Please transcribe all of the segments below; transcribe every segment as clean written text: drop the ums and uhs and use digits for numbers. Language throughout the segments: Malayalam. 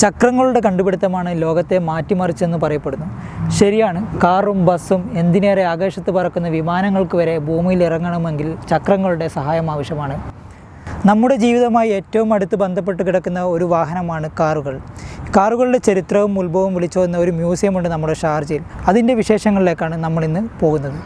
ചക്രങ്ങളുടെ കണ്ടുപിടുത്തമാണ് ലോകത്തെ മാറ്റിമറിച്ചെന്ന് പറയപ്പെടുന്നു. ശരിയാണ്, കാറും ബസ്സും എന്തിനേറെ ആകാശത്ത് പറക്കുന്ന വിമാനങ്ങൾക്ക് വരെ ഭൂമിയിൽ ഇറങ്ങണമെങ്കിൽ ചക്രങ്ങളുടെ സഹായം ആവശ്യമാണ്. നമ്മുടെ ജീവിതവുമായി ഏറ്റവും അടുത്ത് ബന്ധപ്പെട്ട് കിടക്കുന്ന ഒരു വാഹനമാണ് കാറുകൾ. കാറുകളുടെ ചരിത്രവും ഉത്ഭവവും വിളിച്ചോതുന്ന ഒരു മ്യൂസിയമുണ്ട് നമ്മുടെ ഷാർജയിൽ. അതിൻ്റെ വിശേഷങ്ങളിലേക്കാണ് നമ്മളിന്ന് പോകുന്നത്.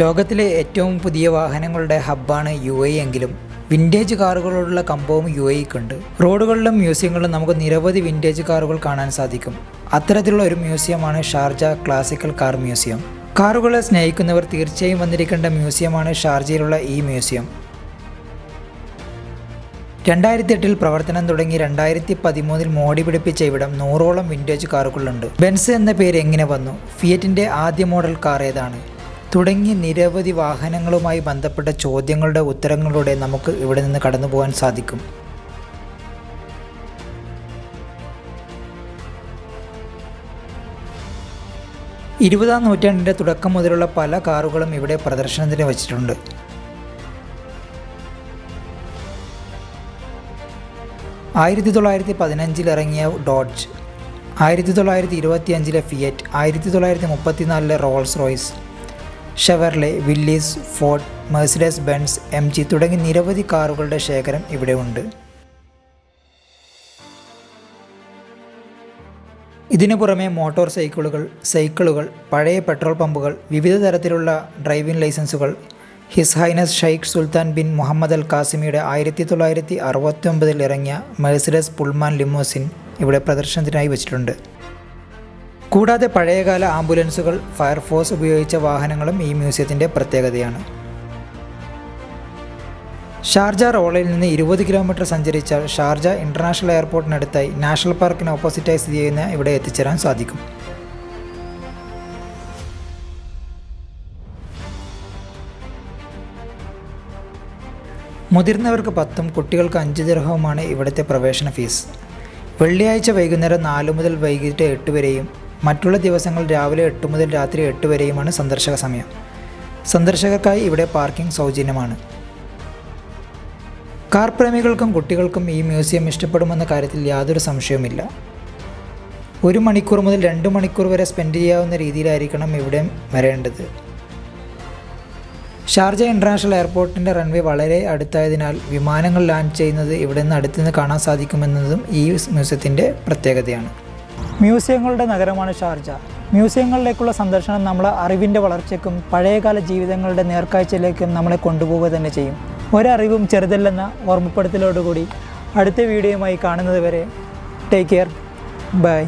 ലോകത്തിലെ ഏറ്റവും പുതിയ വാഹനങ്ങളുടെ ഹബ്ബാണ് UAE എങ്കിലും വിൻറ്റേജ് കാറുകളോടുള്ള കമ്പവും UAEക്കുണ്ട്. റോഡുകളിലും മ്യൂസിയങ്ങളിലും നമുക്ക് നിരവധി വിൻറ്റേജ് കാറുകൾ കാണാൻ സാധിക്കും. അത്തരത്തിലുള്ള ഒരു മ്യൂസിയമാണ് ഷാർജ ക്ലാസിക്കൽ കാർ മ്യൂസിയം. കാറുകളെ സ്നേഹിക്കുന്നവർ തീർച്ചയായും വന്നിരിക്കേണ്ട മ്യൂസിയമാണ് ഷാർജയിലുള്ള ഈ മ്യൂസിയം. 2008 പ്രവർത്തനം തുടങ്ങി 2013 മോടി പിടിപ്പിച്ച ഇവിടം 100ഓളം വിൻറ്റേജ് കാറുകളുണ്ട്. ബെൻസ് എന്ന പേര് എങ്ങനെ വന്നു, ഫിയറ്റിൻ്റെ ആദ്യ മോഡൽ കാർ ഏതാണ് തുടങ്ങി നിരവധി വാഹനങ്ങളുമായി ബന്ധപ്പെട്ട ചോദ്യങ്ങളുടെ ഉത്തരങ്ങളിലൂടെ നമുക്ക് ഇവിടെ നിന്ന് കടന്നു പോകാൻ സാധിക്കും. ഇരുപതാം നൂറ്റാണ്ടിൻ്റെ തുടക്കം മുതലുള്ള പല കാറുകളും ഇവിടെ പ്രദർശനത്തിന് വച്ചിട്ടുണ്ട്. ആയിരത്തി 1915 ഇറങ്ങിയ Dodge, 1925 Fiat, 1934 Rolls Royce, Chevrolet, Willys, Ford, Mercedes Benz, MG തുടങ്ങി നിരവധി കാറുകളുടെ ശേഖരം ഇവിടെ ഉണ്ട്. ഇതിനു പുറമെ മോട്ടോർ സൈക്കിളുകൾ, പഴയ പെട്രോൾ പമ്പുകൾ, വിവിധ തരത്തിലുള്ള ഡ്രൈവിംഗ് ലൈസൻസുകൾ, his highness Sheikh Sultan bin Muhammad Al കാസിമിയുടെ 1969 ഇറങ്ങിയ മെഴ്സിഡസ് പുൾമാൻ ലിമോസിൻ ഇവിടെ പ്രദർശനത്തിനായി വച്ചിട്ടുണ്ട്. കൂടാതെ പഴയകാല ആംബുലൻസുകൾ, ഫയർഫോഴ്സ് ഉപയോഗിച്ച വാഹനങ്ങളും ഈ മ്യൂസിയത്തിൻ്റെ പ്രത്യേകതയാണ്. ഷാർജ റോളയിൽ നിന്ന് 20 കിലോമീറ്റർ സഞ്ചരിച്ചാൽ ഷാർജ ഇൻ്റർനാഷണൽ എയർപോർട്ടിനടുത്തായി നാഷണൽ പാർക്കിന് ഓപ്പോസിറ്റായി സ്ഥിതി ചെയ്യുന്ന ഇവിടെ എത്തിച്ചേരാൻ സാധിക്കും. മുതിർന്നവർക്ക് 10ഉം കുട്ടികൾക്ക് 5 ദിർഹവുമാണ് ഇവിടുത്തെ പ്രവേശന ഫീസ്. വെള്ളിയാഴ്ച വൈകുന്നേരം 4 മുതൽ വൈകിട്ട് 8 വരെയും മറ്റുള്ള ദിവസങ്ങൾ രാവിലെ 8 മുതൽ രാത്രി 8 വരെയുമാണ് സന്ദർശക സമയം. സന്ദർശകർക്കായി ഇവിടെ പാർക്കിംഗ് സൗജന്യമാണ്. കാർ പ്രേമികൾക്കും കുട്ടികൾക്കും ഈ മ്യൂസിയം ഇഷ്ടപ്പെടുമെന്ന കാര്യത്തിൽ യാതൊരു സംശയവുമില്ല. 1 മണിക്കൂർ മുതൽ 2 മണിക്കൂർ വരെ സ്പെൻഡ് ചെയ്യാവുന്ന രീതിയിലായിരിക്കണം ഇവിടെ വരേണ്ടത്. ഷാർജ ഇൻ്റർനാഷണൽ എയർപോർട്ടിൻ്റെ റൺവേ വളരെ അടുത്തായതിനാൽ വിമാനങ്ങൾ ലാൻഡ് ചെയ്യുന്നത് ഇവിടെ നിന്ന് അടുത്തുനിന്ന് കാണാൻ സാധിക്കുമെന്നതും ഈ മ്യൂസിയത്തിൻ്റെ പ്രത്യേകതയാണ്. മ്യൂസിയങ്ങളുടെ നഗരമാണ് ഷാർജ. മ്യൂസിയങ്ങളിലേക്കുള്ള സന്ദർശനം നമ്മളെ അറിവിൻ്റെ വളർച്ചയ്ക്കും പഴയകാല ജീവിതങ്ങളുടെ നേർക്കാഴ്ചയിലേക്കും നമ്മളെ കൊണ്ടുപോവുക തന്നെ ചെയ്യും. ഒരറിവും ചെറുതല്ലെന്ന ഓർമ്മപ്പെടുത്തലോടുകൂടി അടുത്ത വീഡിയോയുമായി കാണുന്നത് വരെ ടേക്ക് കെയർ, ബൈ.